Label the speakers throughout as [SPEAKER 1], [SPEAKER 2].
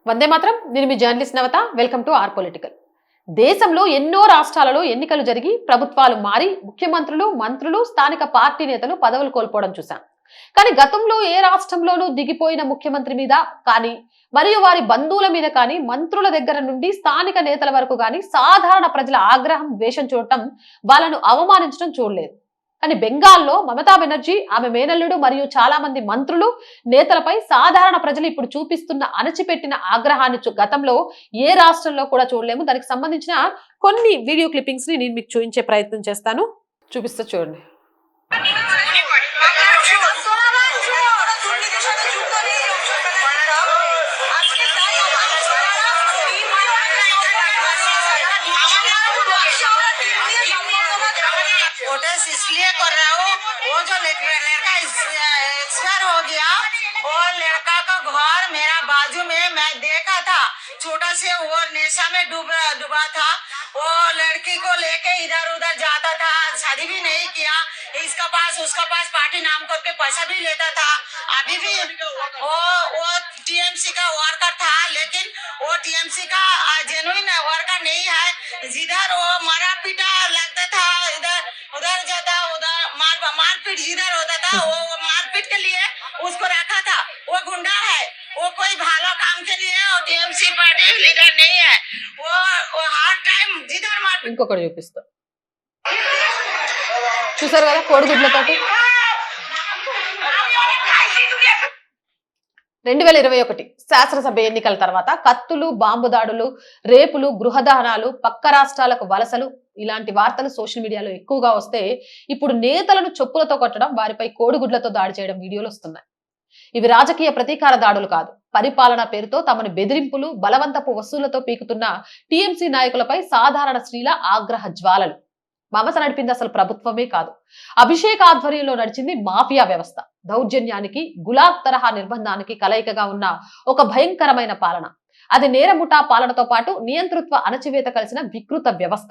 [SPEAKER 1] వందే మాత్రం. నేను మీ journalist Navata. Welcome to our political. దేశంలో ఎన్నో రాష్ట్రాలలో ఎన్నికలు జరిగి ప్రభుత్వాలు మారి ముఖ్యమంత్రులు, మంత్రులు, స్థానిక పార్టీ నేతలు పదవులు కోల్పోవడం చూశాం. కానీ గతంలో ఏ రాష్ట్రంలోనూ దిగిపోయిన ముఖ్యమంత్రి మీద కానీ మరియు వారి బంధువుల మీద కానీ మంత్రుల దగ్గర నుండి స్థానిక నేతల వరకు కానీ సాధారణ ప్రజల ఆగ్రహం, ద్వేషం చూడటం, వాళ్ళను అవమానించడం చూడలేదు. కానీ బెంగాల్లో మమతా బెనర్జీ, ఆమె మేనల్లుడు మరియు చాలా మంది మంత్రులు, నేతలపై సాధారణ ప్రజలు ఇప్పుడు చూపిస్తున్న అణచిపెట్టిన ఆగ్రహాన్ని గతంలో ఏ రాష్ట్రంలో కూడా చూడలేము. దానికి సంబంధించిన కొన్ని వీడియో క్లిప్పింగ్స్ ని నేను మీకు చూపించే ప్రయత్నం చేస్తాను. చూపిస్తా చూడండి.
[SPEAKER 2] इसलिए कर रहा हूँ, वो जो लड़का एक्सपायर हो गया, वो लड़का का घर मेरा बाजू में मैं देखा था। छोटा से वो नेशा में डूबा था। वो लड़की को लेके इधर उधर जाता था, शादी भी नहीं किया। इसका पास उसका पास पार्टी नाम करके पैसा भी लेता था। अभी भी वो टीएमसी का वर्कर था, लेकिन वो टीएमसी का जेन्युइन वर्कर नहीं है। जिधर वो मारा पीटा लगता था, इधर उधर जाता, उधर मारपीट जिधर होता था, वो मारपीट के लिए उसको रखा था। वो गुंडा है, वो कोई भाला काम के लिए टीएमसी पार्टी लीडर नहीं है। वो हर टाइम जिधर मार
[SPEAKER 1] ఇంకొకటి చూపిస్తా. చూసారు కదా కోడిగుడ్లతోటి 2021 శాసనసభ ఎన్నికల తర్వాత కత్తులు, బాంబు దాడులు, రేపులు, గృహదహనాలు, పక్క రాష్ట్రాలకు వలసలు ఇలాంటి వార్తలు సోషల్ మీడియాలో ఎక్కువగా వస్తే ఇప్పుడు నేతలను చెప్పులతో కొట్టడం, వారిపై కోడిగుడ్లతో దాడి చేయడం వీడియోలు వస్తున్నాయి. ఇవి రాజకీయ ప్రతీకార దాడులు కాదు. పరిపాలన పేరుతో తమని బెదిరింపులు, బలవంతపు వసూళ్లతో పీకుతున్న టీఎంసీ నాయకులపై సాధారణ స్త్రీల ఆగ్రహ జ్వాలలు. మమత నడిపింది అసలు ప్రభుత్వమే కాదు, అభిషేక్ ఆధ్వర్యంలో నడిచింది మాఫియా వ్యవస్థ. దౌర్జన్యానికి, గులాబ్ తరహా నిర్బంధానికి కలయికగా ఉన్న ఒక భయంకరమైన పాలన. అది నేరముఠా పాలనతో పాటు నియంతృత్వ అణచివేత కలిసిన వికృత వ్యవస్థ.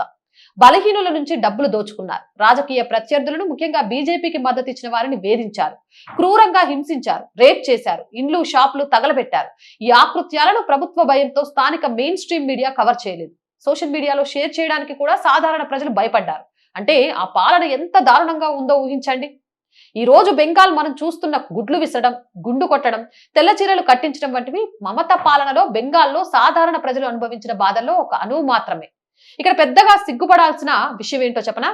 [SPEAKER 1] బలహీనుల నుంచి డబ్బులు దోచుకున్నారు. రాజకీయ ప్రత్యర్థులను, ముఖ్యంగా బీజేపీకి మద్దతు ఇచ్చిన వారిని వేధించారు, క్రూరంగా హింసించారు, రేప్ చేశారు, ఇండ్లు, షాపులు తగలబెట్టారు. ఈ ఆకృత్యాలను ప్రభుత్వ భయంతో స్థానిక మెయిన్ స్ట్రీమ్ మీడియా కవర్ చేయలేదు. సోషల్ మీడియాలో షేర్ చేయడానికి కూడా సాధారణ ప్రజలు భయపడ్డారు. అంటే ఆ పాలన ఎంత దారుణంగా ఉందో ఊహించండి. ఈ రోజు బెంగాల్ మనం చూస్తున్న గుడ్లు విసడం, గుండు కొట్టడం, తెల్ల చీరలు కట్టించడం వంటివి మమత పాలనలో బెంగాల్లో సాధారణ ప్రజలు అనుభవించిన బాధల్లో ఒక అణువు మాత్రమే. ఇక్కడ పెద్దగా సిగ్గుపడాల్సిన విషయం ఏంటో చెప్పనా?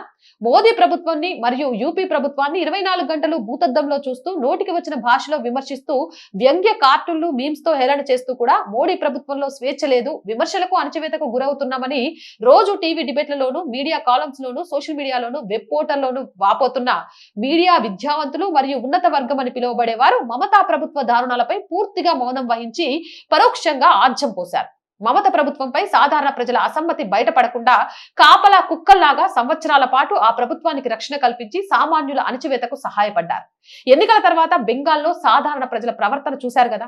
[SPEAKER 1] మోదీ ప్రభుత్వాన్ని మరియు యూపీ ప్రభుత్వాన్ని 24 గంటలు భూతద్దంలో చూస్తూ, నోటికి వచ్చిన భాషలో విమర్శిస్తూ, వ్యంగ్య కార్టూన్లు, మీమ్స్ తో హేళన చేస్తూ కూడా మోడీ ప్రభుత్వంలో స్వేచ్ఛ లేదు, విమర్శలకు, అణచివేతకు గురవుతున్నామని రోజు టీవీ డిబేట్లలోనూ, మీడియా కాలమ్స్ లోను, సోషల్ మీడియాలోను, వెబ్ పోర్టల్లోనూ వాపోతున్న మీడియా విద్యావంతులు మరియు ఉన్నత వర్గం అని పిలువబడేవారు మమతా ప్రభుత్వ దారుణాలపై పూర్తిగా మౌనం వహించి పరోక్షంగా ఆజ్యం పోశారు. మమత ప్రభుత్వంపై సాధారణ ప్రజల అసమ్మతి బయటపడకుండా కాపలా కుక్కల్లాగా సంవత్సరాల పాటు ఆ ప్రభుత్వానికి రక్షణ కల్పించి సామాన్యుల అణచివేతకు సహాయపడ్డారు. ఎన్నికల తర్వాత బెంగాల్లో సాధారణ ప్రజల ప్రవర్తన చూశారు కదా.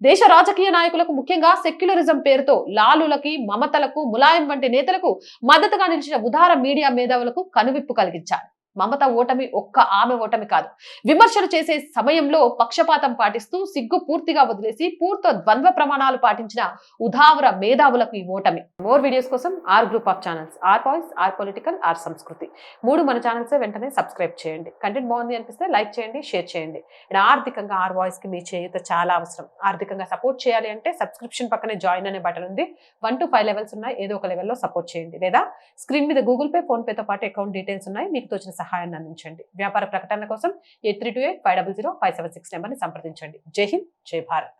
[SPEAKER 1] దేశ రాజకీయ నాయకులకు, ముఖ్యంగా సెక్యులరిజం పేరుతో లాలులకి, మమతలకు, ములాయం వంటి నేతలకు మద్దతుగా నిలిచిన ఉదార మీడియా మేధావులకు కనువిప్పు కలిగించారు. మమత ఓటమి ఒక్క ఆమె ఓటమి కాదు. విమర్శలు చేసే సమయంలో పక్షపాతం పాటిస్తూ, సిగ్గు పూర్తిగా వదిలేసి పూర్తి ద్వంద్వ ప్రమాణాలు పాటించిన ఉదావర మేధావులకు ఈ ఓటమి. మోర్ వీడియోస్ కోసం R group of channels, R voice, R political, R Sanskriti 3 మన ఛానల్స్ వెంటనే సబ్స్క్రైబ్ చేయండి. కంటెంట్ బాగుంది అనిపిస్తే లైక్ చేయండి, షేర్ చేయండి. ఆర్థికంగా ఆర్ వాయిస్ కి మీ చేయూత చాలా అవసరం. ఆర్థికంగా సపోర్ట్ చేయాలి అంటే సబ్స్క్రిప్షన్ పక్కనే జాయిన్ అనే బటన్ ఉంది. 1 to 5 లెవెల్స్ ఉన్నాయి. ఏదో ఒక లెవెల్లో సపోర్ట్ చేయండి. లేదా స్క్రీన్ మీద గూగుల్ పే, ఫోన్ పేతో పాటు అకౌంట్ డీటెయిల్స్ ఉన్నాయి. మీకు తోచిన సహాయాన్ని అందించండి. వ్యాపార ప్రకటన కోసం 8328500576 నెంబర్ని సంప్రదించండి. జై హింద్, జై భారత్.